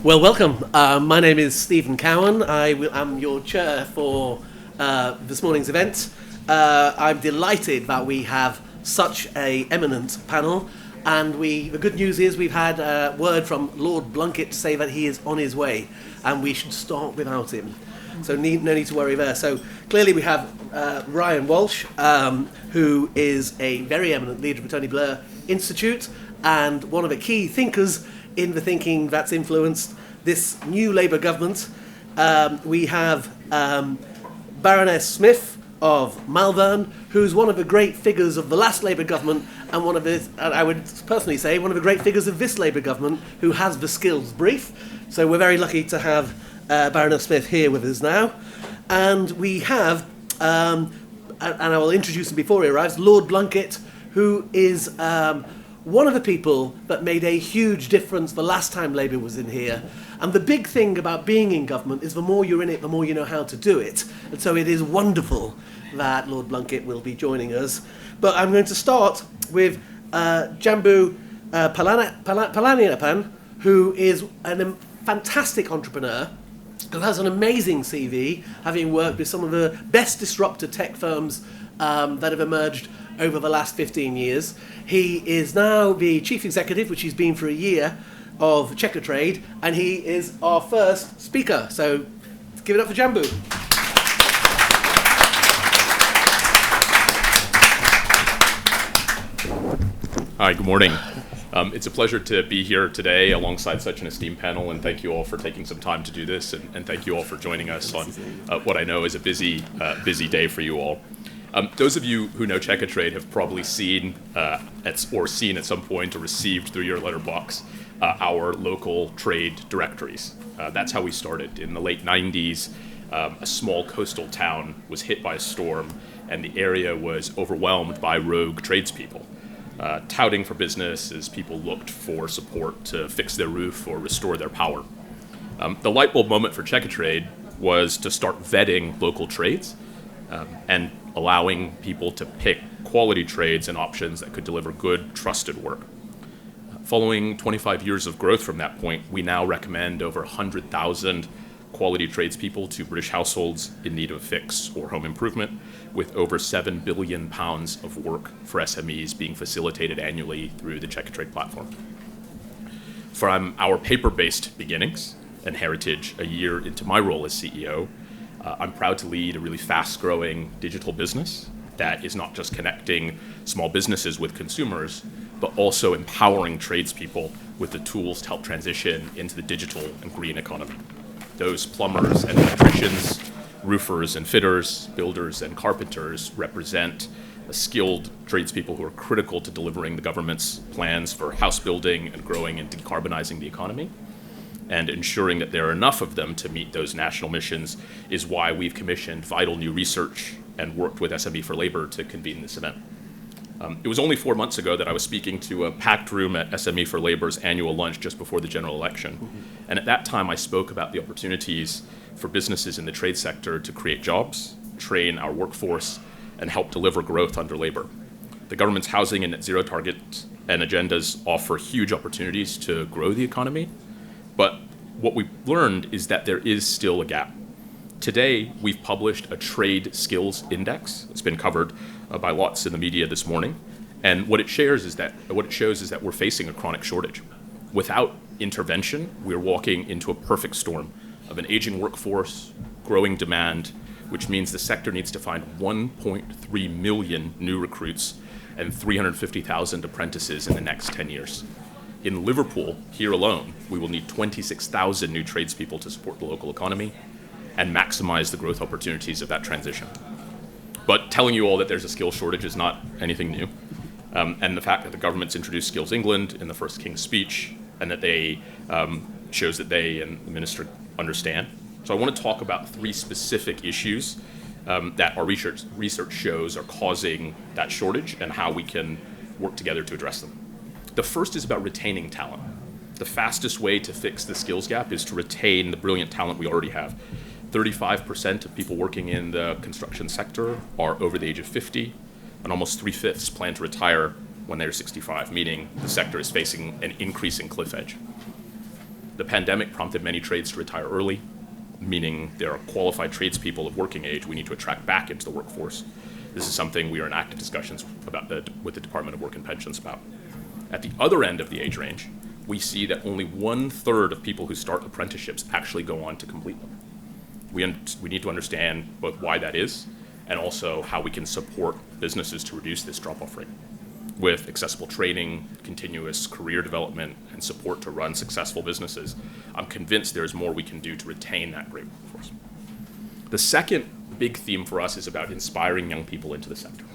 Well, welcome. My name is Stephen Cowan. I'm your chair for this morning's event. I'm delighted that we have such an eminent panel, and the good news is we've had word from Lord Blunkett to say that he is on his way, and we should start without him. So no need to worry there. So clearly we have Ryan Walsh, who is a very eminent leader of the Tony Blair Institute, and one of the key thinkers in the thinking that's influenced this new Labour government. We have Baroness Smith of Malvern, who's one of the great figures of the last Labour government, and I would personally say, one of the great figures of this Labour government, who has the skills brief. So we're very lucky to have Baroness Smith here with us now. And we have, and I will introduce him before he arrives, Lord Blunkett, who is one of the people that made a huge difference the last time Labour was in here. And the big thing about being in government is the more you're in it, the more you know how to do it. And so it is wonderful that Lord Blunkett will be joining us. But I'm going to start with Jambu Palaniappan, who is a fantastic entrepreneur, who has an amazing CV, having worked with some of the best disruptor tech firms that have emerged over the last 15 years. He is now the chief executive, which he's been for a year, of Checkatrade, and he is our first speaker. So give it up for Jambu. Hi, good morning. It's a pleasure to be here today alongside such an esteemed panel, and thank you all for taking some time to do this, and thank you all for joining us on what I know is a busy day for you all. Those of you who know Checkatrade have probably seen at some point or received through your letterbox our local trade directories. That's how we started. In the late 90s, a small coastal town was hit by a storm, and the area was overwhelmed by rogue tradespeople, touting for business as people looked for support to fix their roof or restore their power. The light bulb moment for Checkatrade was to start vetting local trades and allowing people to pick quality trades and options that could deliver good, trusted work. Following 25 years of growth from that point, we now recommend over 100,000 quality tradespeople to British households in need of a fix or home improvement, with over £7 billion of work for SMEs being facilitated annually through the Checkatrade platform. From our paper-based beginnings and heritage a year into my role as CEO, I'm proud to lead a really fast-growing digital business that is not just connecting small businesses with consumers, but also empowering tradespeople with the tools to help transition into the digital and green economy. Those plumbers and electricians, roofers and fitters, builders and carpenters represent skilled tradespeople who are critical to delivering the government's plans for house building and growing and decarbonizing the economy. And ensuring that there are enough of them to meet those national missions is why we've commissioned vital new research and worked with SME4Labour to convene this event. It was only 4 months ago that I was speaking to a packed room at SME4Labour's annual lunch just before the general election. And at that time, I spoke about the opportunities for businesses in the trade sector to create jobs, train our workforce, and help deliver growth under Labour. The government's housing and net zero targets and agendas offer huge opportunities to grow the economy. But what we've learned is that there is still a gap. Today, we've published a trade skills index. It's been covered by lots in the media this morning. And what it shows is that we're facing a chronic shortage. Without intervention, we're walking into a perfect storm of an aging workforce, growing demand, which means the sector needs to find 1.3 million new recruits and 350,000 apprentices in the next 10 years. In Liverpool, here alone, we will need 26,000 new tradespeople to support the local economy and maximize the growth opportunities of that transition. But telling you all that there's a skills shortage is not anything new. And the fact that the government's introduced Skills England in the first King's speech, and that they shows that they and the minister understand. So I want to talk about 3 specific issues that our research shows are causing that shortage and how we can work together to address them. The first is about retaining talent. The fastest way to fix the skills gap is to retain the brilliant talent we already have. 35% of people working in the construction sector are over the age of 50, and almost 3/5 plan to retire when they're 65, meaning the sector is facing an increasing cliff edge. The pandemic prompted many trades to retire early, meaning there are qualified tradespeople of working age we need to attract back into the workforce. This is something we are in active discussions with the Department of Work and Pensions about. At the other end of the age range, we see that only 1/3 of people who start apprenticeships actually go on to complete them. We need to understand both why that is and also how we can support businesses to reduce this drop-off rate. With accessible training, continuous career development, and support to run successful businesses, I'm convinced there's more we can do to retain that great workforce. The second big theme for us is about inspiring young people into the sector.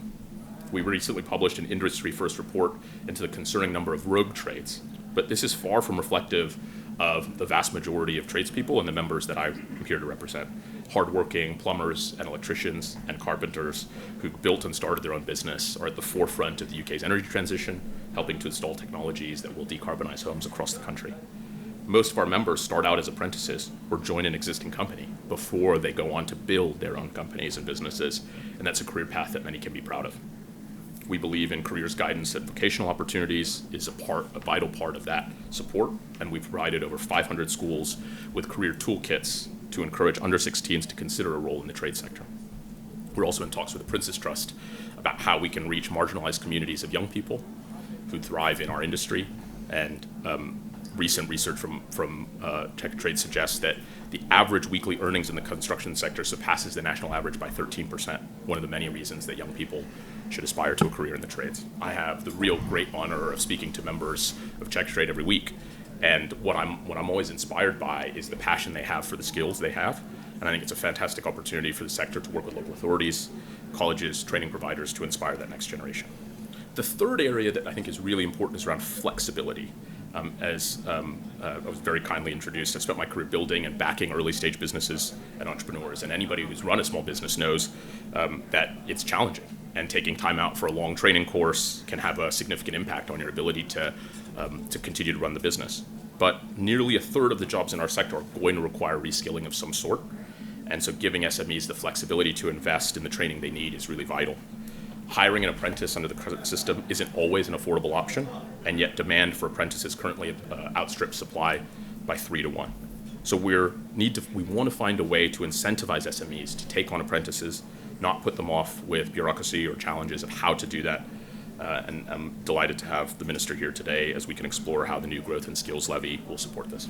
We recently published an industry-first report into the concerning number of rogue trades, but this is far from reflective of the vast majority of tradespeople and the members that I'm here to represent. Hardworking plumbers and electricians and carpenters who built and started their own business are at the forefront of the UK's energy transition, helping to install technologies that will decarbonize homes across the country. Most of our members start out as apprentices or join an existing company before they go on to build their own companies and businesses, and that's a career path that many can be proud of. We believe in careers guidance and vocational opportunities is a vital part of that support, and we've provided over 500 schools with career toolkits to encourage under-16s to consider a role in the trade sector. We're also in talks with the Prince's Trust about how we can reach marginalized communities of young people who thrive in our industry, and recent research from Checkatrade suggests that the average weekly earnings in the construction sector surpasses the national average by 13%, one of the many reasons that young people should aspire to a career in the trades. I have the real great honor of speaking to members of Checkatrade every week, and what I'm always inspired by is the passion they have for the skills they have, and I think it's a fantastic opportunity for the sector to work with local authorities, colleges, training providers to inspire that next generation. The third area that I think is really important is around flexibility. As I was very kindly introduced, I spent my career building and backing early stage businesses and entrepreneurs, and anybody who's run a small business knows that it's challenging, and taking time out for a long training course can have a significant impact on your ability to continue to run the business. But nearly 1/3 of the jobs in our sector are going to require reskilling of some sort, and so giving SMEs the flexibility to invest in the training they need is really vital. Hiring an apprentice under the current system isn't always an affordable option, and yet demand for apprentices currently outstrips supply by 3 to 1. So we want to find a way to incentivize SMEs to take on apprentices, not put them off with bureaucracy or challenges of how to do that. And I'm delighted to have the Minister here today as we can explore how the new Growth and Skills Levy will support this.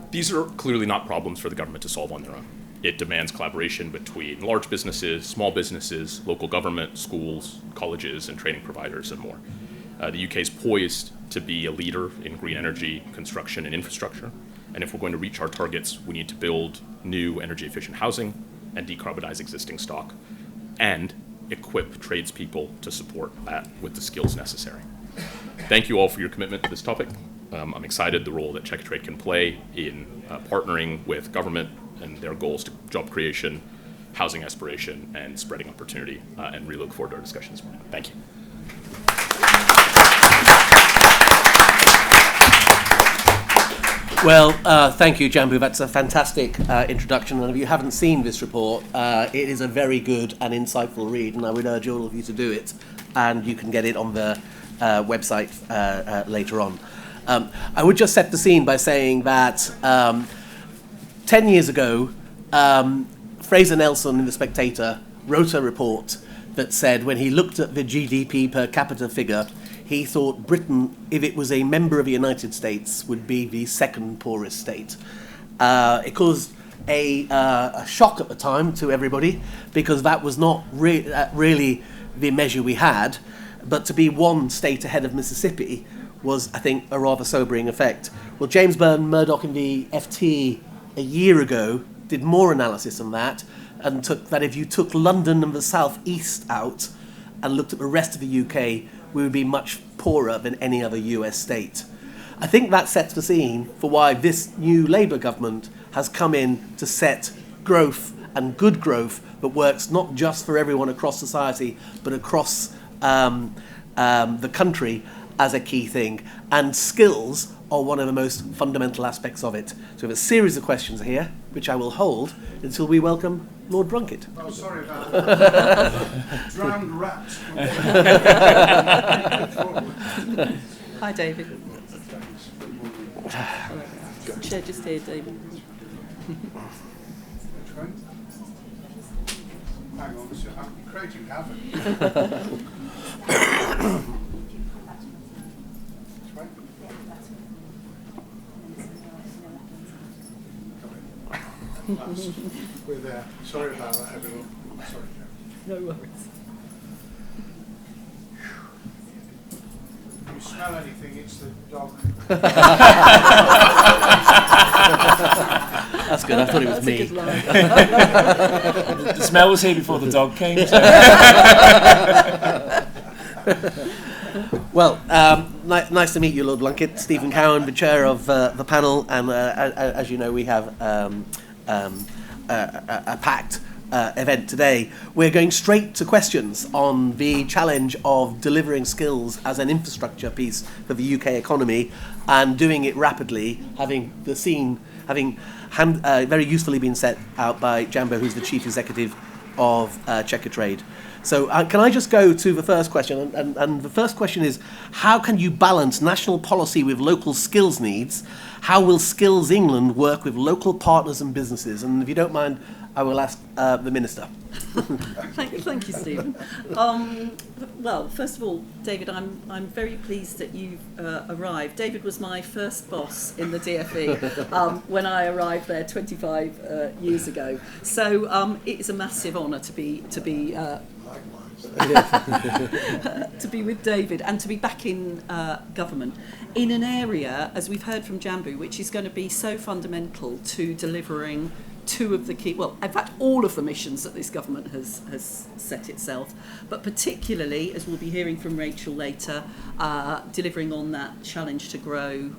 These are clearly not problems for the government to solve on their own. It demands collaboration between large businesses, small businesses, local government, schools, colleges, and training providers, and more. The UK is poised to be a leader in green energy, construction, and infrastructure. And if we're going to reach our targets, we need to build new energy-efficient housing and decarbonize existing stock, and equip tradespeople to support that with the skills necessary. Thank you all for your commitment to this topic. I'm excited the role that Checkatrade can play in partnering with government and their goals to job creation, housing aspiration, and spreading opportunity, and really look forward to our discussions. Thank you. Well, thank you, Jambu. That's a fantastic introduction. And if you haven't seen this report, it is a very good and insightful read, and I would urge all of you to do it. And you can get it on the website later on. I would just set the scene by saying that 10 years ago, Fraser Nelson in The Spectator wrote a report that said when he looked at the GDP per capita figure, he thought Britain, if it was a member of the United States, would be the second poorest state. It caused a shock at the time to everybody, because that was not really the measure we had. But to be one state ahead of Mississippi was, I think, a rather sobering effect. Well, James Murdoch in the FT a year ago did more analysis on that, and took that if you took London and the South East out and looked at the rest of the UK, we would be much poorer than any other US state. I think that sets the scene for why this new Labour government has come in to set growth, and good growth that works not just for everyone across society, but across the country as a key thing. And skills are one of the most fundamental aspects of it. So we have a series of questions here, which I will hold until we welcome Lord Brunkett. Oh, sorry about that. Drowned rats. Hi, David. Got a chair just here, David. Which one? Hang on, I'm creating havoc. Which way? We're there. Sorry about that, everyone. Sorry, Joe. No worries. If you smell anything, it's the dog. That's good. I thought it was That's a me. good line. The smell was here before the dog came. So. Well, nice to meet you, Lord Blunkett. Stephen Cowan, the chair of the panel, and as you know, we have a packed event today. We're going straight to questions on the challenge of delivering skills as an infrastructure piece for the UK economy, and doing it rapidly, having very usefully been set out by Jambu, who's the chief executive of Checkatrade. So can I just go to the first question? And the first question is, how can you balance national policy with local skills needs? How will Skills England work with local partners and businesses? And if you don't mind, I will ask the Minister. Thank you, Stephen. Well, first of all, David, I'm very pleased that you've arrived. David was my first boss in the DFE when I arrived there 25 years ago. So it is a massive honour to be to be with David and to be back in government in an area, as we've heard from Jambu, which is going to be so fundamental to delivering two of the key, well, in fact, all of the missions that this government has set itself, but particularly, as we'll be hearing from Rachel later, delivering on that challenge to grow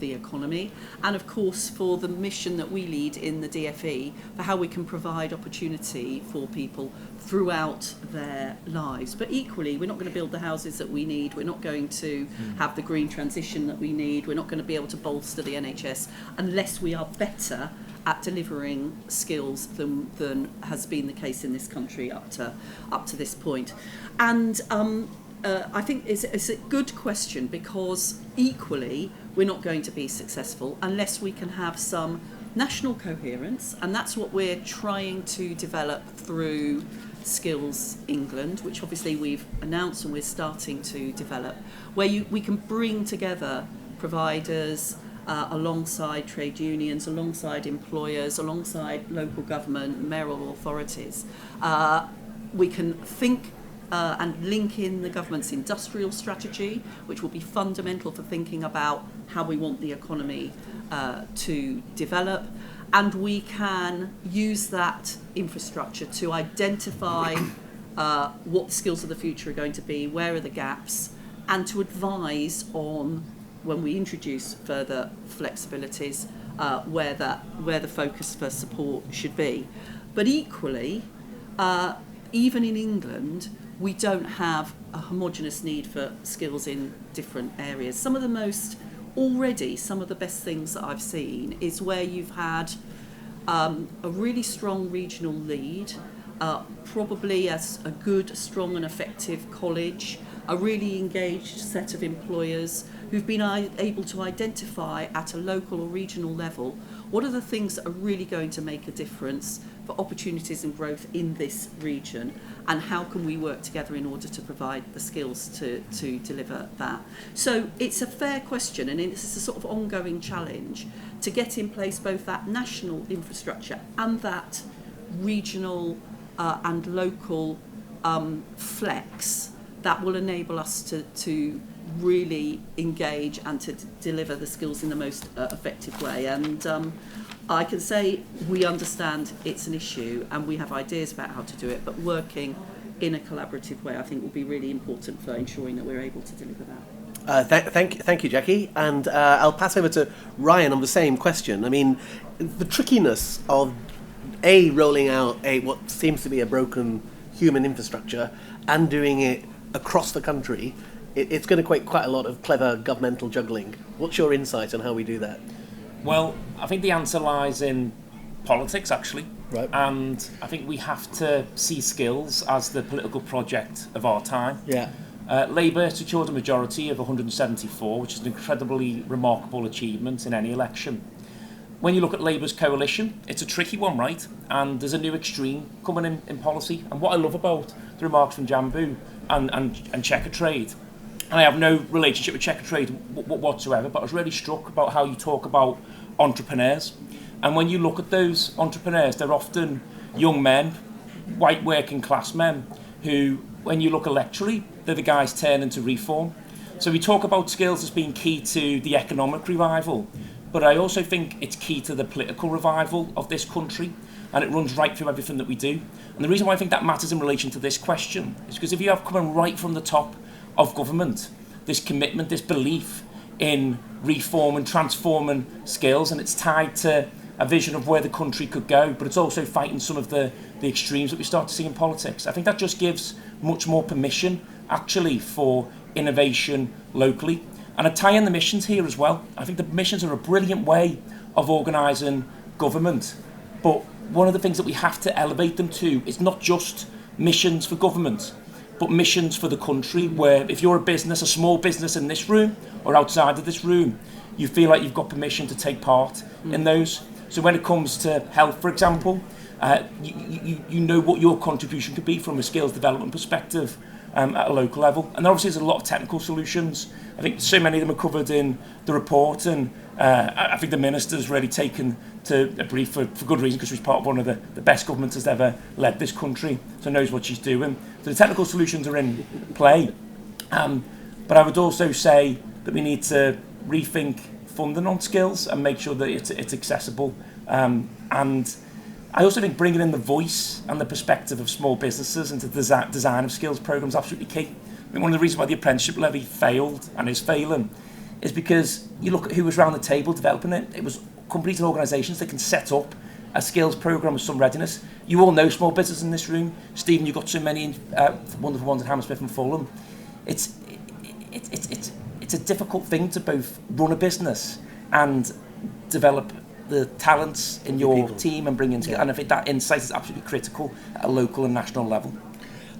the economy, and of course for the mission that we lead in the DFE for how we can provide opportunity for people throughout their lives. But equally, we're not going to build the houses that we need, we're not going to have the green transition that we need, we're not going to be able to bolster the NHS unless we are better at delivering skills than has been the case in this country up to this point. And I think it's a good question, because equally we're not going to be successful unless we can have some national coherence, and that's what we're trying to develop through Skills England, which obviously we've announced and we're starting to develop, where we can bring together providers, alongside trade unions, alongside employers, alongside local government, mayoral authorities. We can think and link in the government's industrial strategy, which will be fundamental for thinking about how we want the economy to develop. And we can use that infrastructure to identify what the skills of the future are going to be, where are the gaps, and to advise on, when we introduce further flexibilities, where the focus for support should be. But equally, even in England, we don't have a homogenous need for skills in different areas. Some of the best things that I've seen is where you've had a really strong regional lead, probably as a good, strong and effective college, a really engaged set of employers who've been able to identify at a local or regional level what are the things that are really going to make a difference for opportunities and growth in this region, and how can we work together in order to provide the skills to deliver that. So it's a fair question, and it's a sort of ongoing challenge to get in place both that national infrastructure and that regional and local flex that will enable us to really engage and to deliver the skills in the most effective way. And I can say we understand it's an issue and we have ideas about how to do it, but working in a collaborative way I think will be really important for ensuring that we're able to deliver that. Thank you, Jackie. And I'll pass over to Ryan on the same question. I mean, the trickiness of rolling out what seems to be a broken human infrastructure and doing it across the country, it's going to take quite a lot of clever governmental juggling. What's your insight on how we do that? Well, I think the answer lies in politics, actually. Right. And I think we have to see skills as the political project of our time. Yeah. Labour secured a majority of 174, which is an incredibly remarkable achievement in any election. When you look at Labour's coalition, it's a tricky one, right? And there's a new extreme coming in policy. And what I love about the remarks from Jambu and Checkatrade, and I have no relationship with Checkatrade whatsoever, but I was really struck about how you talk about entrepreneurs. And when you look at those entrepreneurs, they're often young men, white working class men, who, when you look electorally, they're the guys turning to reform. So we talk about skills as being key to the economic revival, but I also think it's key to the political revival of this country, and it runs right through everything that we do. And the reason why I think that matters in relation to this question is because if you have coming right from the top of government this commitment, this belief in reform and transforming skills, and it's tied to a vision of where the country could go, but it's also fighting some of the extremes that we start to see in politics. I think that just gives much more permission, actually, for innovation locally. And I tie in the missions here as well. I think the missions are a brilliant way of organising government, but one of the things that we have to elevate them to is not just missions for government, but missions for the country, where if you're a business, a small business in this room or outside of this room, you feel like you've got permission to take part in those. So when it comes to health, for example, you know what your contribution could be from a skills development perspective at a local level. And obviously there's a lot of technical solutions. I think so many of them are covered in the report, and I think the Minister's really taken to a brief for good reason, because she's part of one of the best governments that's ever led this country, so knows what she's doing. So the technical solutions are in play. But I would also say that we need to rethink funding on skills and make sure that it's accessible. And I also think bringing in the voice and the perspective of small businesses into the design of skills programmes is absolutely key. I mean, one of the reasons why the apprenticeship levy failed and is failing is because you look at who was around the table developing it. It was companies and organisations that can set up a skills programme with some readiness. You all know small business in this room. Stephen, you've got so many wonderful ones at Hammersmith and Fulham. It's a difficult thing to both run a business and develop the talents in your team and bring in together. And I think that insight is absolutely critical at a local and national level.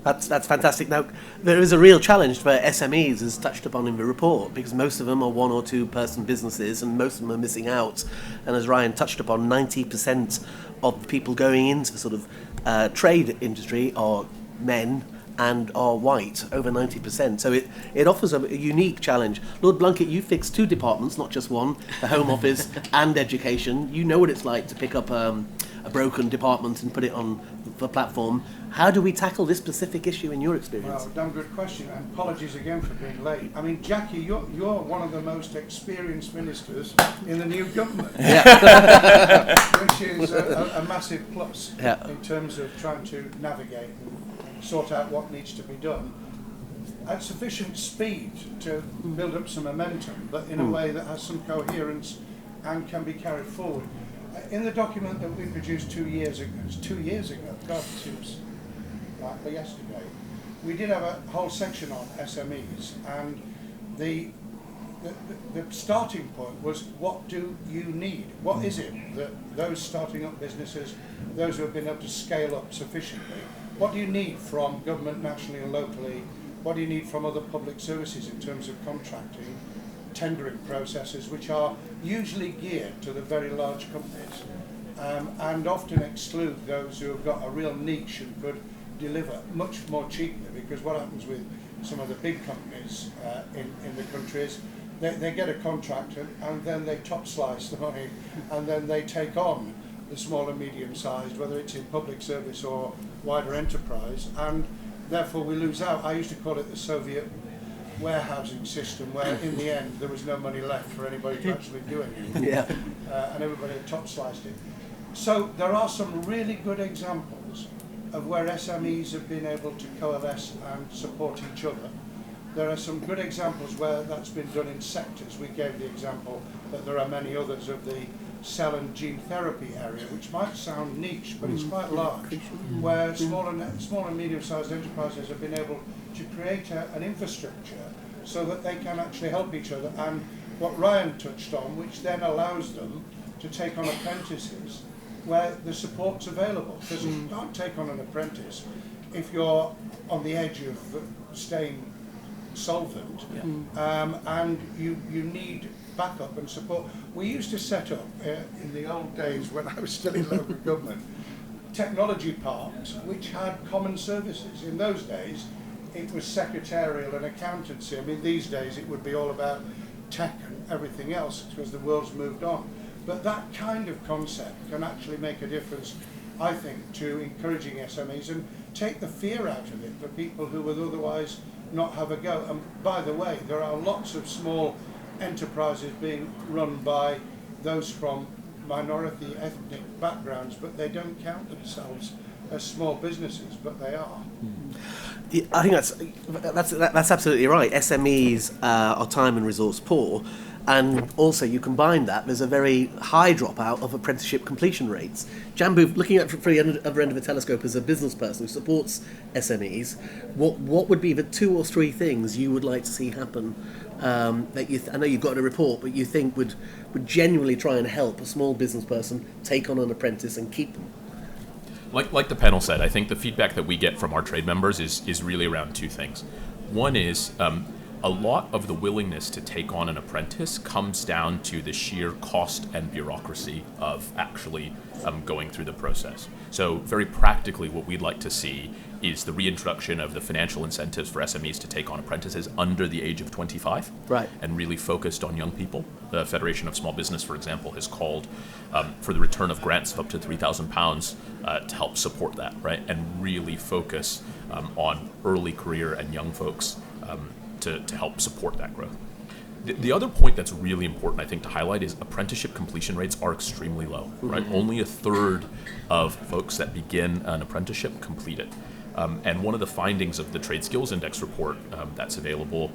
That's fantastic. Now, there is a real challenge for SMEs, as touched upon in the report, because most of them are 1 or 2 person businesses, and most of them are missing out. And as Ryan touched upon, 90% of people going into the sort of trade industry are men and are white, over 90%. So it offers a unique challenge. Lord Blunkett, you fixed 2 departments, not just one, the Home Office and Education. You know what it's like to pick up a broken department and put it on the platform. How do we tackle this specific issue in your experience? Well, damn good question, and apologies again for being late. I mean, Jackie, you're one of the most experienced ministers in the new government, which is a massive plus in terms of trying to navigate and sort out what needs to be done at sufficient speed to build up some momentum, but in a way that has some coherence and can be carried forward. In the document that we produced 2 years ago, God, it seems like yesterday, we did have a whole section on SMEs, and the starting point was, what do you need? What is it that those starting up businesses, those who have been able to scale up sufficiently, what do you need from government nationally and locally? What do you need from other public services in terms of contracting, tendering processes, which are usually geared to the very large companies and often exclude those who have got a real niche and could deliver much more cheaply? Because what happens with some of the big companies in the country is they get a contract and then they top slice the money, and then they take on the small and medium sized, whether it's in public service or wider enterprise, and therefore we lose out. I used to call it the Soviet warehousing system, where in the end there was no money left for anybody to actually do anything, and everybody had top sliced it. So there are some really good examples of where SMEs have been able to coalesce and support each other. There are some good examples where that's been done in sectors. We gave the example that there are many others of the cell and gene therapy area, which might sound niche, but it's quite large, where small and medium-sized enterprises have been able to create an infrastructure so that they can actually help each other. And what Ryan touched on, which then allows them to take on apprentices where the support's available. Because you can't take on an apprentice if you're on the edge of staying solvent, and you need backup and support. We used to set up, in the old days when I was still in local government, technology parks which had common services. In those days, it was secretarial and accountancy. I mean, these days it would be all about tech and everything else because the world's moved on. But that kind of concept can actually make a difference, I think, to encouraging SMEs and take the fear out of it for people who would otherwise not have a go. And by the way, there are lots of small enterprises being run by those from minority ethnic backgrounds, but they don't count themselves as small businesses, but they are. Yeah, I think that's absolutely right. SMEs are time and resource poor, and also you combine that, there's a very high dropout of apprenticeship completion rates. Jambu, looking at from the other end of the telescope as a business person who supports SMEs, what would be the 2 or 3 things you would like to see happen that I know you've got a report, but you think would genuinely try and help a small business person take on an apprentice and keep them? Like the panel said, I think the feedback that we get from our trade members is really around 2 things. One is a lot of the willingness to take on an apprentice comes down to the sheer cost and bureaucracy of actually going through the process. So very practically, what we'd like to see is the reintroduction of the financial incentives for SMEs to take on apprentices under the age of 25, right, and really focused on young people. The Federation of Small Business, for example, has called for the return of grants of up to £3,000 to help support that, right, and really focus on early career and young folks to help support that growth. The other point that's really important, I think, to highlight is apprenticeship completion rates are extremely low, right? Only 1/3 of folks that begin an apprenticeship complete it. And one of the findings of the Trade Skills Index report that's available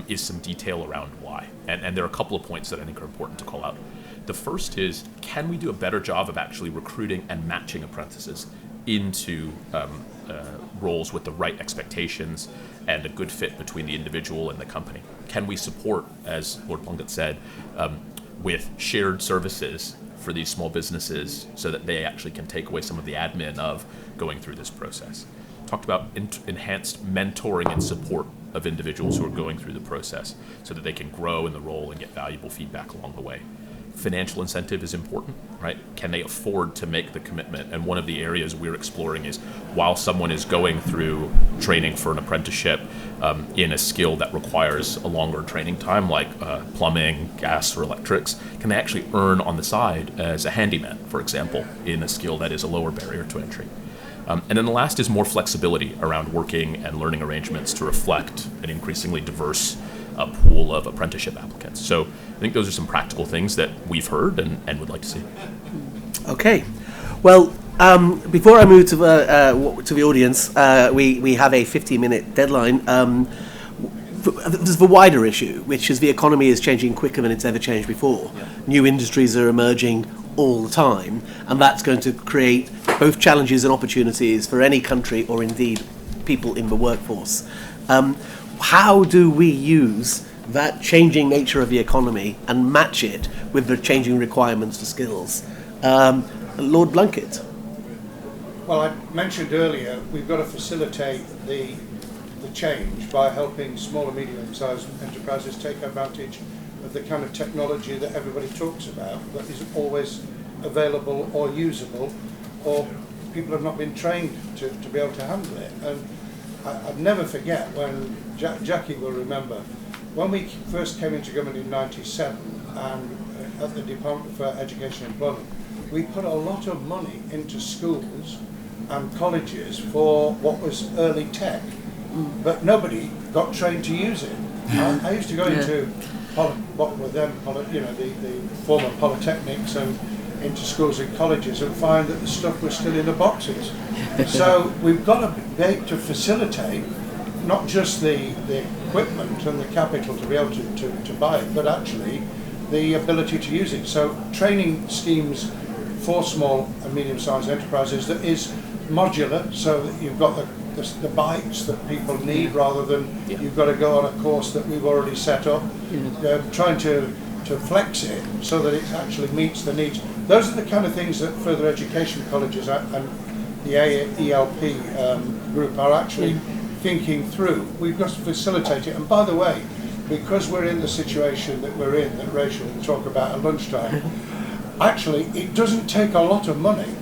is some detail around why. And there are a couple of points that I think are important to call out. The first is, can we do a better job of actually recruiting and matching apprentices into roles with the right expectations and a good fit between the individual and the company? Can we support, as Lord Plunkett said, with shared services for these small businesses so that they actually can take away some of the admin of going through this process? Talked about enhanced mentoring and support of individuals who are going through the process so that they can grow in the role and get valuable feedback along the way. Financial incentive is important, right? Can they afford to make the commitment? And one of the areas we're exploring is, while someone is going through training for an apprenticeship in a skill that requires a longer training time, like plumbing, gas, or electrics, can they actually earn on the side as a handyman, for example, in a skill that is a lower barrier to entry? And then the last is more flexibility around working and learning arrangements to reflect an increasingly diverse pool of apprenticeship applicants. So I think those are some practical things that we've heard and would like to see. Okay. Well, before I move to the audience, we have a 50-minute deadline. There's the wider issue, which is the economy is changing quicker than it's ever changed before. Yeah. New industries are emerging all the time, and that's going to create both challenges and opportunities for any country or indeed people in the workforce. How do we use that changing nature of the economy and match it with the changing requirements for skills? Lord Plunkett. Well, I mentioned earlier, we've got to facilitate the change by helping small and medium-sized enterprises take advantage of the kind of technology that everybody talks about that isn't always available or usable, or people have not been trained to be able to handle it. And I'd never forget when Jackie will remember when we first came into government in '97 and at the Department for Education and Employment, we put a lot of money into schools and colleges for what was early tech, but nobody got trained to use it. I used to go into what were then the former polytechnics and into schools and colleges and find that the stuff was still in the boxes. So we've got to be able to facilitate not just the equipment and the capital to be able to buy it, but actually the ability to use it. So training schemes for small and medium-sized enterprises that is modular, so that you've got the bites that people need rather than you've got to go on a course that we've already set up. Trying to flex it so that it actually meets the needs. Those are the kind of things that further education colleges and the ELP group are actually thinking through. We've got to facilitate it. And by the way, because we're in the situation that we're in, that Rachel will talk about at lunchtime, actually, it doesn't take a lot of money.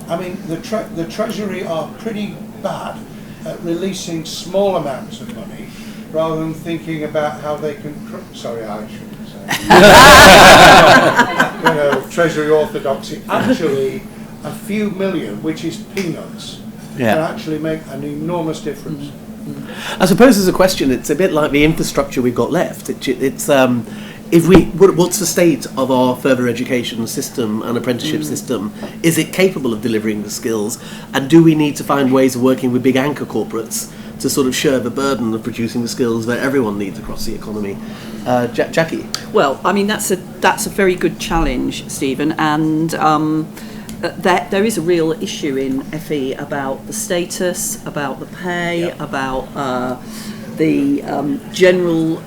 I mean, the Treasury are pretty bad at releasing small amounts of money rather than thinking about how they can... Sorry, I shouldn't say. Treasury orthodoxy. Actually, a few million, which is peanuts, can actually make an enormous difference. I suppose as a question, it's a bit like the infrastructure we've got left. What's the state of our further education system and apprenticeship system? Is it capable of delivering the skills? And do we need to find ways of working with big anchor corporates to sort of share the burden of producing the skills that everyone needs across the economy? Jackie? Well, I mean, that's a very good challenge, Stephen, and there is a real issue in FE about the status, about the pay, about the general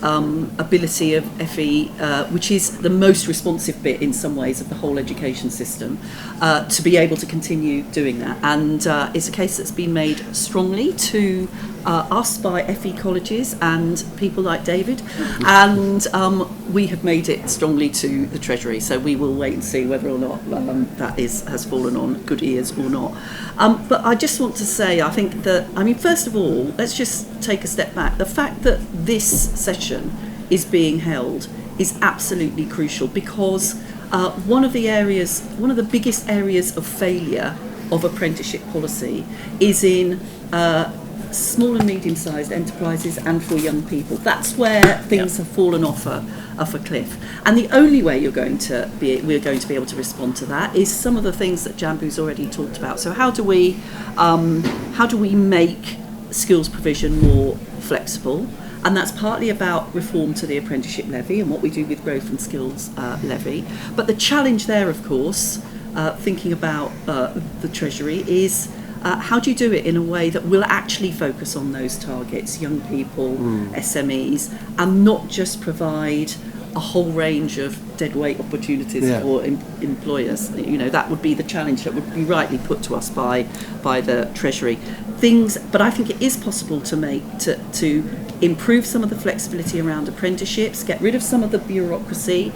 ability of FE, which is the most responsive bit in some ways of the whole education system, to be able to continue doing that. And it's a case that's been made strongly to us by FE colleges and people like David, and we have made it strongly to the Treasury, so we will wait and see whether or not that has fallen on good ears or not. But I just want to say, I think that, first of all, let's just take a step back. The fact that this session is being held is absolutely crucial, because one of the biggest areas of failure of apprenticeship policy is in small and medium-sized enterprises and for young people. That's where things have fallen off a cliff. And the only way we're going to be able to respond to that is some of the things that Jambu's already talked about. So how do we make skills provision more flexible? And that's partly about reform to the apprenticeship levy and what we do with growth and skills levy. But the challenge there, of course, thinking about the Treasury, is how do you do it in a way that will actually focus on those targets, young people, SMEs, and not just provide a whole range of deadweight opportunities for employers? That would be the challenge that would be rightly put to us by the Treasury. But I think it is possible to improve some of the flexibility around apprenticeships, get rid of some of the bureaucracy,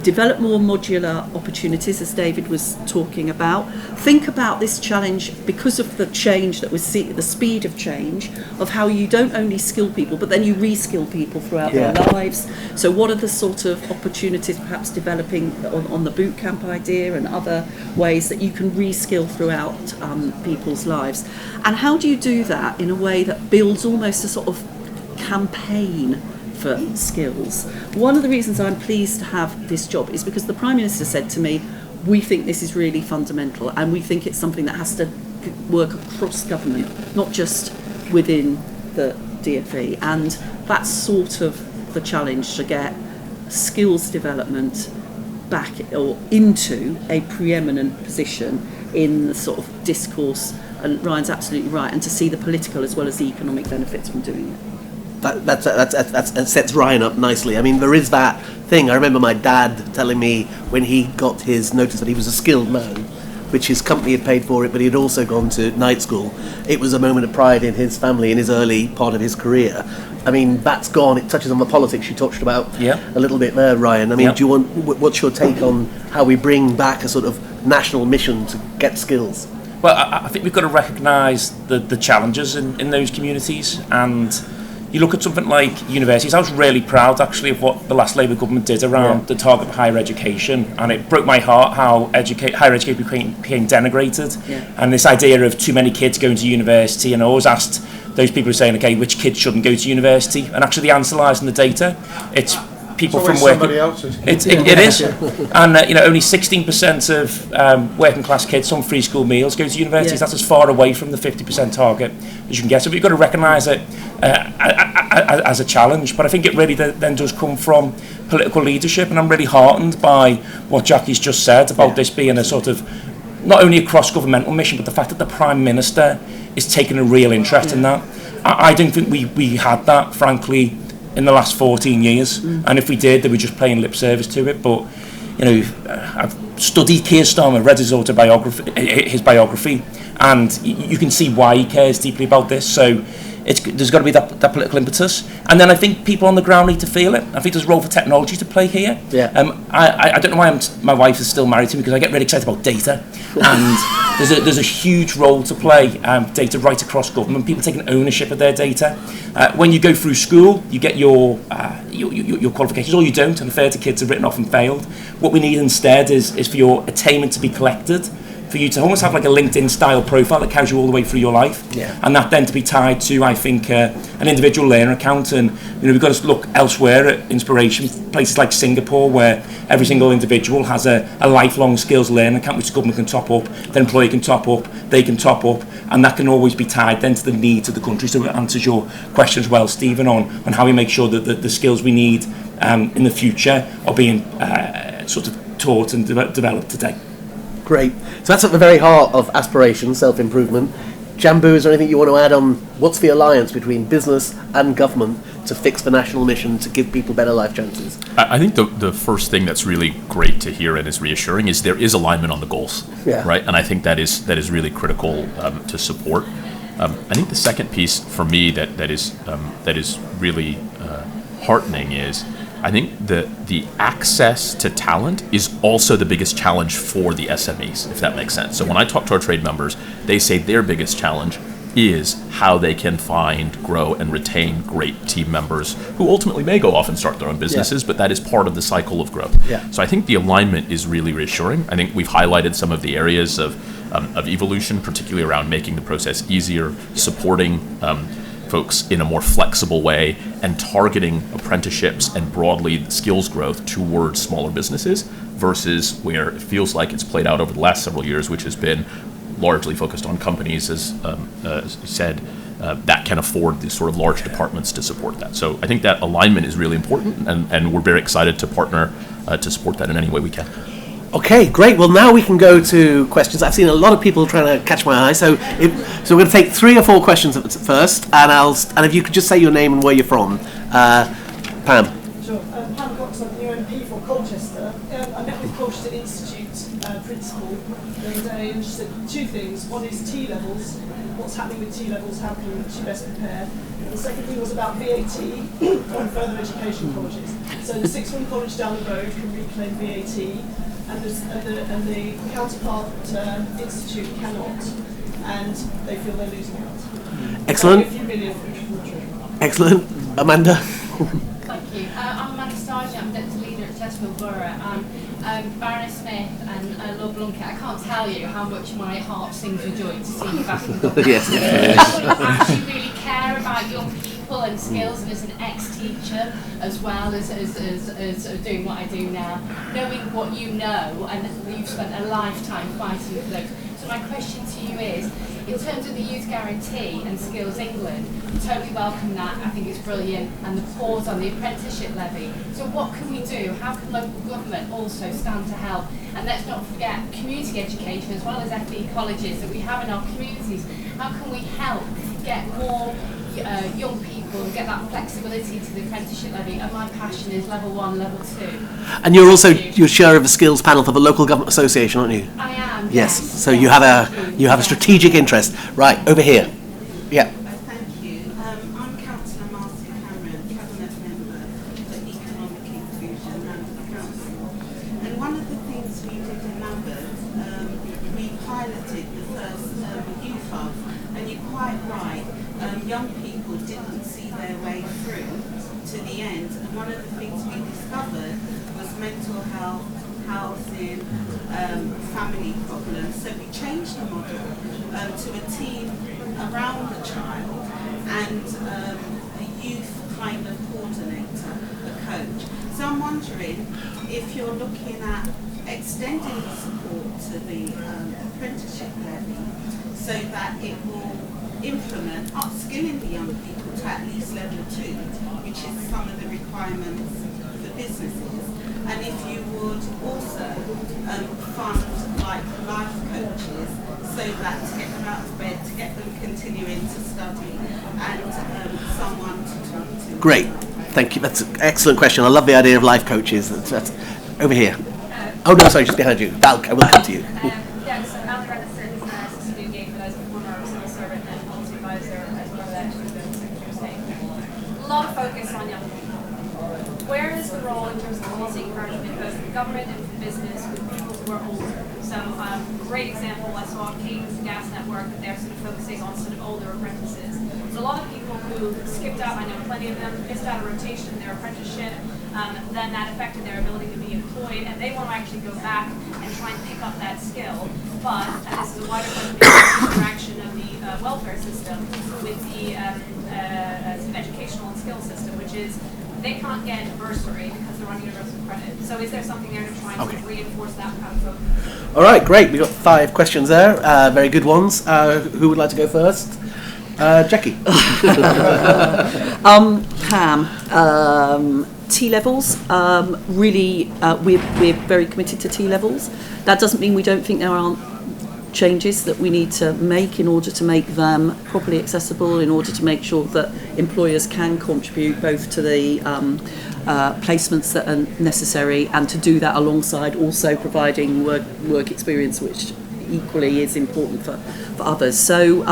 develop more modular opportunities, as David was talking about. Think about this challenge because of the change that we see, the speed of change, of how you don't only skill people, but then you re-skill people throughout their lives. So what are the sort of opportunities, perhaps developing on the boot camp idea and other ways that you can re-skill throughout people's lives? And how do you do that in a way that builds almost a sort of campaign for skills? One of the reasons I'm pleased to have this job is because the Prime Minister said to me, we think this is really fundamental and we think it's something that has to work across government, not just within the DfE. And that's sort of the challenge, to get skills development back or into a preeminent position in the sort of discourse. And Ryan's absolutely right, and to see the political as well as the economic benefits from doing it. That sets Ryan up nicely. I mean, there is that thing. I remember my dad telling me when he got his notice that he was a skilled man, which his company had paid for it, but he had also gone to night school. It was a moment of pride in his family in his early part of his career. I mean, that's gone. It touches on the politics you talked about a little bit there, Ryan. I mean, do you want? What's your take on how we bring back a sort of national mission to get skills? Well, I think we've got to recognise the challenges in those communities, and you look at something like universities. I was really proud actually of what the last Labour government did around the target of higher education, and it broke my heart how higher education became denigrated, and this idea of too many kids going to university. And I always asked those people who are saying, okay, which kids shouldn't go to university, and actually the answer lies in the data. It's people from working. It is, and only 16% of working class kids on free school meals go to universities. That's as far away from the 50% target as you can get. So we've got to recognise it as a challenge. But I think it really then does come from political leadership, and I'm really heartened by what Jackie's just said about this being a sort of not only a cross-governmental mission, but the fact that the Prime Minister is taking a real interest in that. I don't think we had that, frankly, in the last 14 years, and if we did, they were just paying lip service to it. But I've studied Keir Starmer, read his biography, and you can see why he cares deeply about this. So there's got to be that political impetus. And then I think people on the ground need to feel it. I think there's a role for technology to play here. Yeah. I don't know why my wife is still married to me, because I get really excited about data. And there's a huge role to play, data right across government, people taking ownership of their data. When you go through school, you get your qualifications, or you don't, and 30 kids have written off and failed. What we need instead is for your attainment to be collected, for you to almost have like a LinkedIn style profile that carries you all the way through your life, and that then to be tied to, I think, an individual learner account. And we've got to look elsewhere at inspiration, places like Singapore, where every single individual has a lifelong skills learning account which the government can top up, the employee can top up, they can top up, and that can always be tied then to the needs of the country. So it answers your question as well, Stephen, on how we make sure that the skills we need in the future are being sort of taught and developed today. Great. So that's at the very heart of aspiration, self-improvement. Jambu, is there anything you want to add on what's the alliance between business and government to fix the national mission to give people better life chances? I think the first thing that's really great to hear and is reassuring is there is alignment on the goals, right? And I think that is really critical to support. I think the second piece for me that is really heartening is I think the access to talent is also the biggest challenge for the SMEs, if that makes sense. So when I talk to our trade members, they say their biggest challenge is how they can find, grow, and retain great team members who ultimately may go off and start their own businesses, but that is part of the cycle of growth. So I think the alignment is really reassuring. I think we've highlighted some of the areas of evolution, particularly around making the process easier, supporting folks in a more flexible way, and targeting apprenticeships and broadly skills growth towards smaller businesses versus where it feels like it's played out over the last several years, which has been largely focused on companies, as said, that can afford these sort of large departments to support that. So I think that alignment is really important, and we're very excited to partner to support that in any way we can. Okay, great. Well, now we can go to questions. I've seen a lot of people trying to catch my eye, so we're going to take 3 or 4 questions at first, and if you could just say your name and where you're from. Pam. Sure. Pam Cox, I'm the UMP for Colchester. I met with Colchester Institute principal the other day, and she said 2 things. One is T-levels. What's happening with T-levels? How can she best prepare? And the second thing was about VAT on further education colleges. So the sixth form college down the road can reclaim VAT. And the counterpart institute cannot, and they feel they're losing out. Excellent. A few million from the treasury. Excellent. Amanda. Thank you. I'm Amanda Sargent, I'm Deputy Leader at Chesterfield Borough, and Baroness Smith and Lord Blunkett, I can't tell you how much my heart sings with joy to see you back in government. Yes. People actually really care about young people and skills, and as an ex-teacher as well as doing what I do now, knowing what you know, and you've spent a lifetime fighting for those. So my question to you is, in terms of the Youth Guarantee and Skills England, totally welcome that, I think it's brilliant, and the pause on the apprenticeship levy. So what can we do? How can local government also stand to help? And let's not forget community education as well as FE colleges that we have in our communities. How can we help get more young people and get that flexibility to the apprenticeship levy? And my passion is level 1, level 2. And you're also you're chair of a skills panel for the local government association, aren't you? I am. Yes. So you have a strategic interest, right over here. Yeah. Thank you. I'm Councillor Marcia Cameron, Cabinet Member for Economic Inclusion and the Council. And one of the things we did in Malvern, we piloted the first youth hub, and you're quite right. Young people didn't see their way through to the end, and one of the things we discovered was mental health, housing, family problems. So we changed the model to a team around the child and a youth kind of coordinator, a coach. So I'm wondering if you're looking at extending the support to the apprenticeship levy so that it will implement upskilling the young people to at least level 2, which is some of the requirements for businesses. And if you would also fund like life coaches so that to get them out of bed, to get them continuing to study, and someone to talk to. Great. Thank you. That's an excellent question. I love the idea of life coaches. That's over here. Oh no, sorry, just behind you. I will come to you. Yeah, so I'm the Baroness, student for those of former civil servant and policy advisor as well as lot of focus on young people. Where is the role in terms of policy encouragement, both from government and from business, with people who are older? So, great example, I saw Cadence Gas Network, that they're sort of focusing on sort of older apprentices. So a lot of people who skipped out, I know plenty of them, missed out a rotation in their apprenticeship, then that affected their ability to be employed, and they want to actually go back and try and pick up that skill. But, and this is a wider question, the interaction of the welfare system with the sort of educational and skill system, which is they can't get a bursary because they're on universal credit. So is there something there to try and sort of reinforce that kind of focus? All right, great. We've got 5 questions there, very good ones. Who would like to go first? Jackie. Pam, T-levels, really, we're very committed to T-levels. That doesn't mean we don't think there aren't changes that we need to make in order to make them properly accessible, in order to make sure that employers can contribute both to the placements that are necessary, and to do that alongside also providing work experience, which equally is important for others. So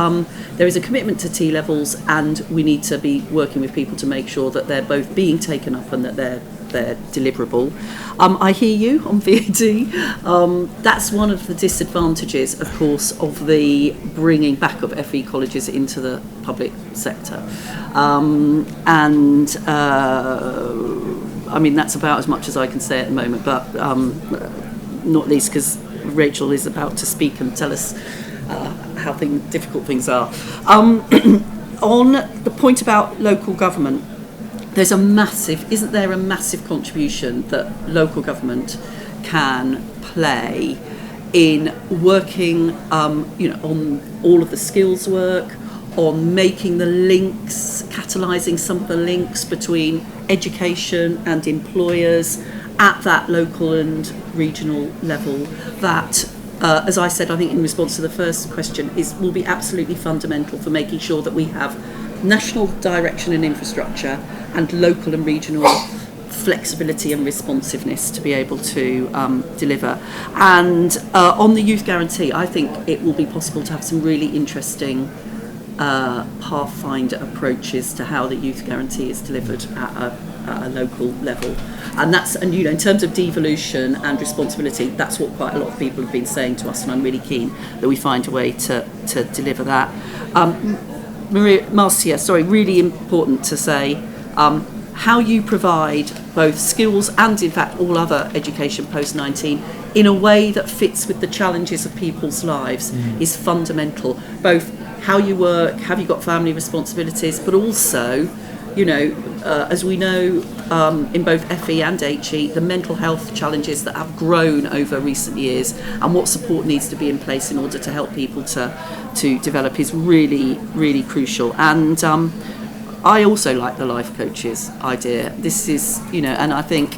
there is a commitment to T-levels, and we need to be working with people to make sure that they're both being taken up and that they're deliverable. I hear you on VAT. That's one of the disadvantages, of course, of the bringing back of FE colleges into the public sector. I mean, that's about as much as I can say at the moment, but not least because Rachel is about to speak and tell us how difficult things are. On the point about local government, isn't there a massive contribution that local government can play in working, on all of the skills work, on making the links, catalysing some of the links between education and employers at that local and regional level, that, as I said, I think in response to the first question, will be absolutely fundamental for making sure that we have national direction and infrastructure and local and regional flexibility and responsiveness to be able to deliver. And on the youth guarantee, I think it will be possible to have some really interesting pathfinder approaches to how the youth guarantee is delivered at a local level. And in terms of devolution and responsibility, that's what quite a lot of people have been saying to us, and I'm really keen that we find a way to deliver that. Marcia, really important to say how you provide both skills and, in fact, all other education post-19 in a way that fits with the challenges of people's lives is fundamental. Both how you work, have you got family responsibilities, but also, as we know in both FE and HE, the mental health challenges that have grown over recent years, and what support needs to be in place in order to help people to develop is really, really crucial. And I also like the life coaches idea. This is, and I think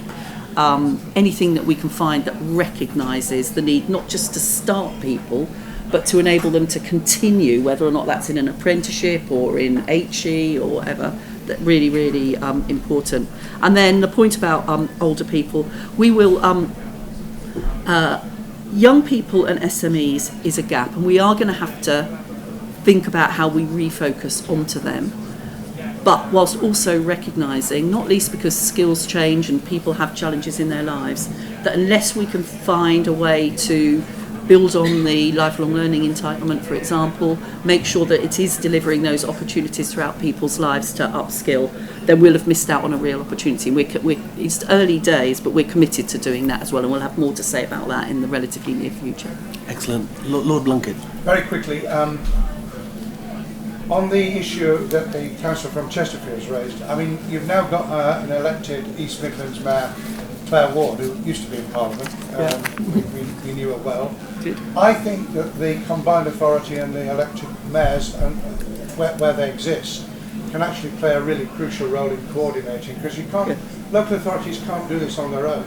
anything that we can find that recognises the need not just to start people, but to enable them to continue, whether or not that's in an apprenticeship or in HE or whatever, that really, really important. And then the point about older people, we will, young people and SMEs is a gap, and we are going to have to think about how we refocus onto them. But whilst also recognising, not least because skills change and people have challenges in their lives, that unless we can find a way to build on the lifelong learning entitlement, for example, make sure that it is delivering those opportunities throughout people's lives to upskill, then we'll have missed out on a real opportunity. It's early days, but we're committed to doing that as well, and we'll have more to say about that in the relatively near future. Excellent. Lord Blunkett. Very quickly, on the issue that the councillor from Chesterfield has raised, I mean, you've now got an elected East Midlands Mayor, Claire Ward, who used to be in Parliament. We knew her well. I think that the combined authority and the elected mayors, where they exist, can actually play a really crucial role in coordinating, because local authorities can't do this on their own.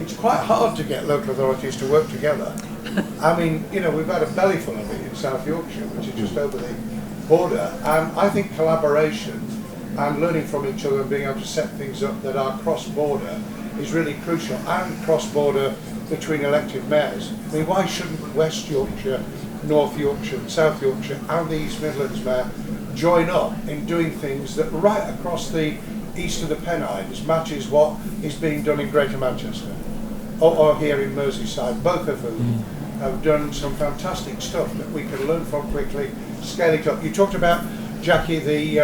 It's quite hard to get local authorities to work together. I mean, we've had a bellyful of it in South Yorkshire, which is just over the border, and I think collaboration and learning from each other and being able to set things up that are cross-border is really crucial, and cross-border between elected mayors. I mean, why shouldn't West Yorkshire, North Yorkshire, South Yorkshire and the East Midlands Mayor join up in doing things that right across the east of the Pennines matches what is being done in Greater Manchester or here in Merseyside, both of whom have done some fantastic stuff that we can learn from quickly, scale it up. You talked about, Jackie, the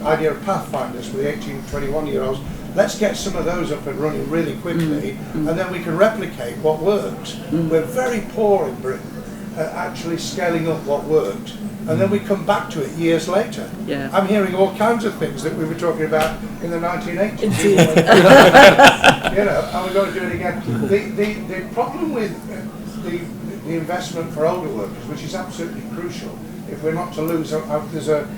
idea of pathfinders for the 18, 21-year-olds. Let's get some of those up and running really quickly, and then we can replicate what works. We're very poor in Britain at actually scaling up what worked, and then we come back to it years later. Yeah. I'm hearing all kinds of things that we were talking about in the 1980s. You know, and we've got to do it again. The problem with the investment for older workers, which is absolutely crucial, if we're not to lose, there's a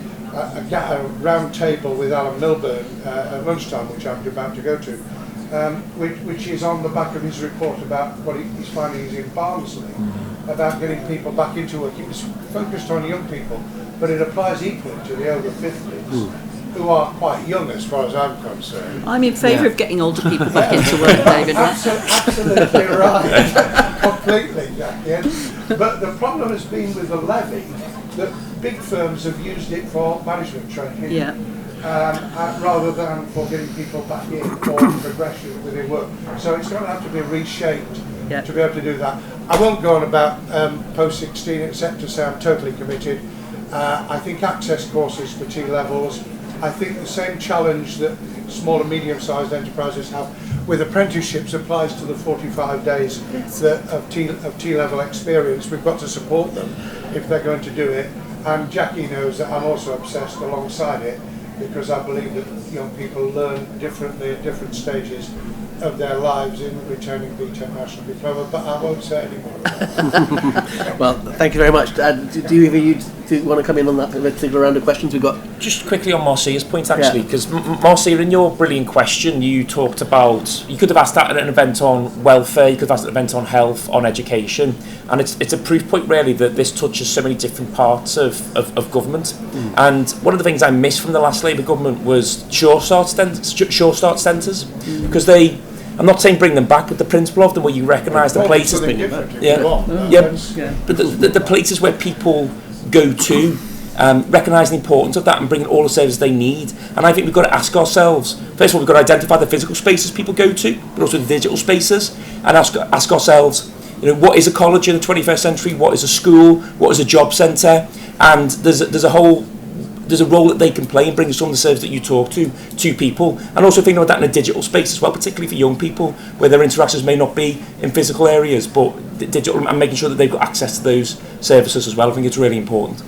round table with Alan Milburn at lunchtime, which I'm about to go to, which is on the back of his report about what he's finding in Barnsley, about getting people back into work. It was focused on young people, but it applies equally to the over 50s, who are quite young as far as I'm concerned. I'm in favour of getting older people back into work, David. Absolutely right. Completely, Jackie. But the problem has been with the levy that big firms have used it for management training, rather than for getting people back in for progression within work. So it's going to have to be reshaped to be able to do that. I won't go on about post-16 except to say I'm totally committed. I think access courses for T-levels. I think the same challenge that small and medium-sized enterprises have with apprenticeships applies to the 45 days of T-level experience. We've got to support them if they're going to do it. And Jackie knows that I'm also obsessed alongside it, because I believe that young people learn differently at different stages of their lives in returning BTEC National Diploma, but I won't say any more about that. Well, thank you very much. Do you want to come in on that particular round of questions we've got? Just quickly on Marcia's point, actually, because Marcia, in your brilliant question, you talked about, you could have asked that at an event on welfare, you could have asked at an event on health, on education, and it's a proof point really that this touches so many different parts of government. And one of the things I missed from the last Labour government was Sure Start centres, because they, I'm not saying bring them back, but the principle of them where you recognise the places, but the places where people go to, recognise the importance of that and bring all the services they need. And I think we've got to ask ourselves, first of all, we've got to identify the physical spaces people go to, but also the digital spaces, and ask ourselves, you know, what is a college in the 21st century, what is a school, what is a job centre, and there's a role that they can play in bringing some of the services that you talk to people, and also thinking about that in a digital space as well, particularly for young people where their interactions may not be in physical areas but digital, and making sure that they've got access to those services as well. I think it's really important.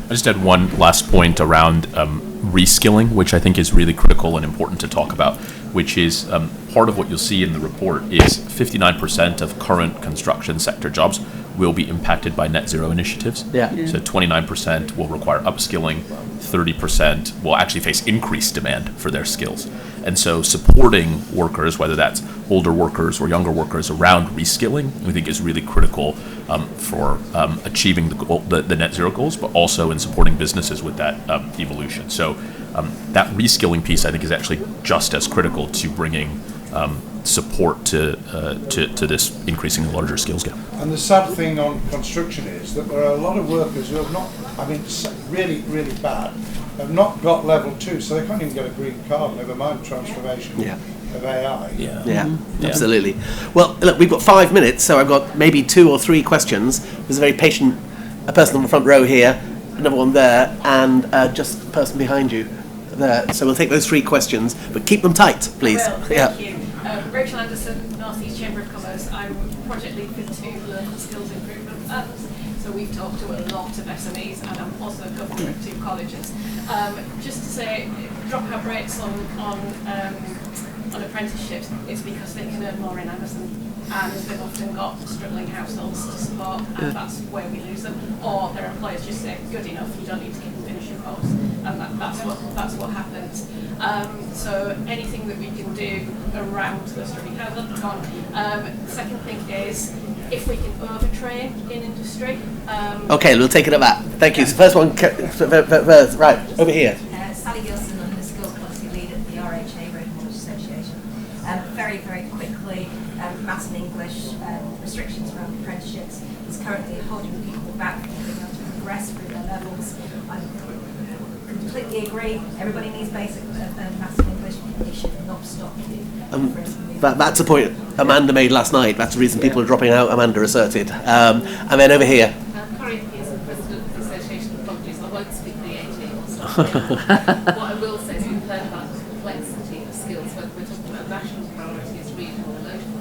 I just had one last point around reskilling, which I think is really critical and important to talk about, which is part of what you'll see in the report is 59% of current construction sector jobs will be impacted by net zero initiatives. So 29% will require upskilling, 30% will actually face increased demand for their skills. And so supporting workers, whether that's older workers or younger workers, around reskilling, we think is really critical for achieving the net zero goals, but also in supporting businesses with that evolution. So that reskilling piece, I think, is actually just as critical to bringing support to this increasingly larger skills gap. And the sad thing on construction is that there are a lot of workers who have not, I mean, really, really bad, have not got level 2, so they can't even get a green card, never mind transformation of AI. Absolutely. Well, look, we've got 5 minutes, so I've got maybe 2 or 3 questions. There's a very patient person on the front row here, another one there, and just the person behind you there. So we'll take those 3 questions, but keep them tight, please. Well, thank you. Rachel Anderson, North East Chamber of Commerce. I'm project lead for 2 local skills improvement funds. So we've talked to a lot of SMEs, and I'm also a governor of 2 colleges. Just to say, dropout rates on apprenticeships is because they can earn more in Amazon, and they've often got struggling households to support, and that's where we lose them. Or their employers just say, good enough, you don't need to keep them finish your course, and that's what happens. So anything that we can do around the struggling household. Second thing is, if we can overtrain in industry. Okay, we'll take it at that. Thank you. So first one, right, over here. Sally Gilson, I'm the Skills Policy Lead at the RHA, Road Haulage Association. Very, very quickly, Maths and English restrictions around apprenticeships is currently holding people back from being able to progress through their levels. completely agree. Everybody needs basic maths and English. It should not stop you. That's a point Amanda made last night. That's the reason people are dropping out, Amanda asserted. And then over here. Corinne Pearson, President of the Association of Colleges. I won't speak the AHA or something. What I will say is we've heard about the complexity of skills, whether we're talking about national priorities, regional,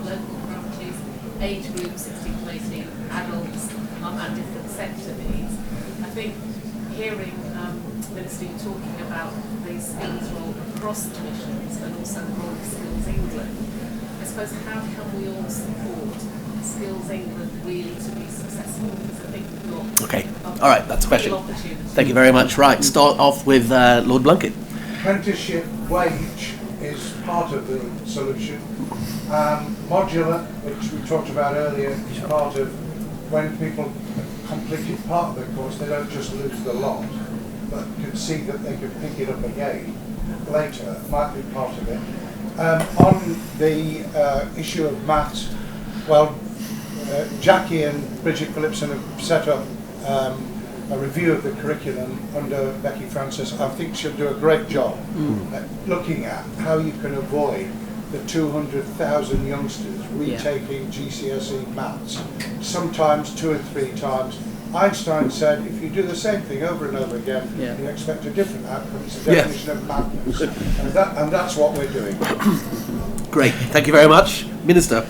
local priorities, age groups, 16 to 18, adults, and different sector needs. I think hearing Minister you talking about the skills role across the missions and also the role of Skills England, I suppose how can we all support Skills England really to be successful? Because I think we've got Okay, all right, that's a question. opportunity. Thank you very much. Right, start off with Lord Blunkett. Apprenticeship wage is part of the solution. Modular, which we talked about earlier, is part of when people completed part of the course, they don't just lose the lot, but can see that they can pick it up again later. Might be part of it. On the issue of maths, well, Jackie and Bridget Phillipson have set up a review of the curriculum under Becky Francis. I think she'll do a great job at looking at how you can avoid the 200,000 youngsters retaking GCSE maths, sometimes 2 or 3 times. Einstein said, if you do the same thing over and over again, you expect a different outcome. It's a definition of madness. And that's what we're doing. Great, thank you very much. Minister.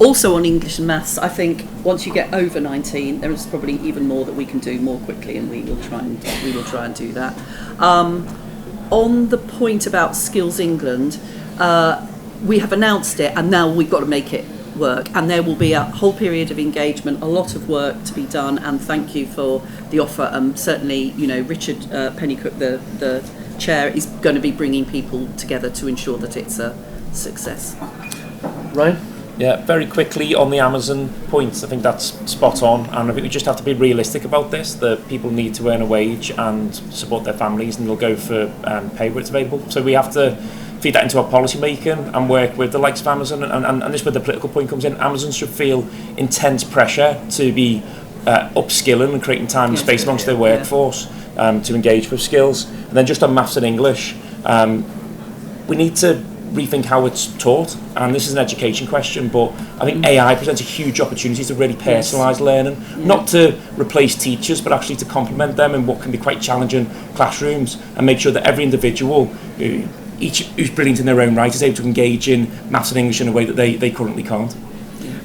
Also on English and maths, I think once you get over 19, there is probably even more that we can do more quickly, and we will try and do that. On the point about Skills England, we have announced it, and now we've got to make it work. And there will be a whole period of engagement, a lot of work to be done. And thank you for the offer. Certainly, Richard Pennycook, the chair, is going to be bringing people together to ensure that it's a success. Ryan? Yeah, very quickly on the Amazon point, I think that's spot on, and I think we just have to be realistic about this, that people need to earn a wage and support their families, and they'll go for pay where it's available. So we have to feed that into our policy making and work with the likes of Amazon, and this is where the political point comes in. Amazon should feel intense pressure to be upskilling and creating time and space amongst their workforce to engage with skills. And then just on maths and English, we need to rethink how it's taught, and this is an education question, but I think AI presents a huge opportunity to really personalise learning, not to replace teachers, but actually to complement them in what can be quite challenging classrooms, and make sure that every individual, each who's brilliant in their own right, is able to engage in maths and English in a way that they currently can't.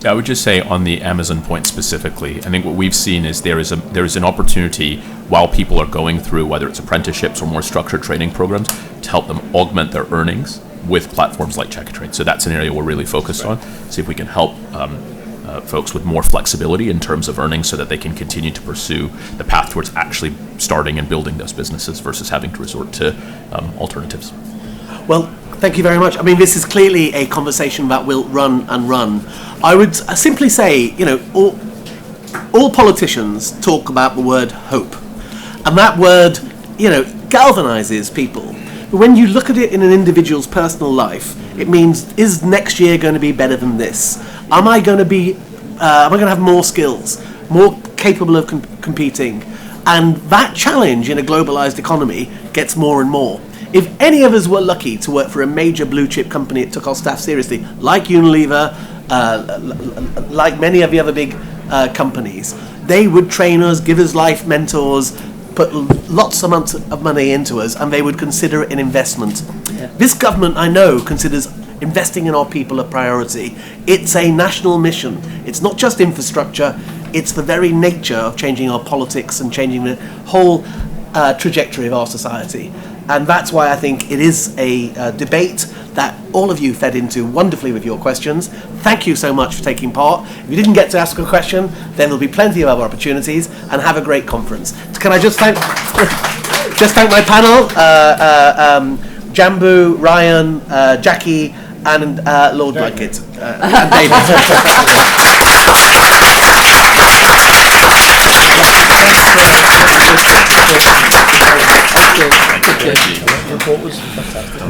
Yeah, I would just say on the Amazon point specifically, I think what we've seen is there is an opportunity while people are going through, whether it's apprenticeships or more structured training programs, to help them augment their earnings with platforms like Checkatrade. So that's an area we're really focused on. See if we can help folks with more flexibility in terms of earnings so that they can continue to pursue the path towards actually starting and building those businesses versus having to resort to alternatives. Well, thank you very much. I mean, this is clearly a conversation that will run and run. I would simply say, all politicians talk about the word hope. And that word, galvanizes people. But when you look at it in an individual's personal life, it means, is next year going to be better than this? Am I going to have more skills, more capable of competing? And that challenge in a globalized economy gets more and more. If any of us were lucky to work for a major blue chip company that took our staff seriously, like Unilever, like many of the other big companies, they would train us, give us life mentors, put lots of amounts of money into us, and they would consider it an investment. Yeah. This government, I know, considers investing in our people a priority. It's a national mission. It's not just infrastructure, it's the very nature of changing our politics and changing the whole trajectory of our society. And that's why I think it is a debate that all of you fed into wonderfully with your questions. Thank you so much for taking part. If you didn't get to ask a question, then there'll be plenty of other opportunities, and have a great conference. Can I just thank my panel, Jambu, Ryan, Jackie, and Lord Blunkett, and David.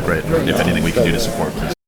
Great. If anything we can do to support, please.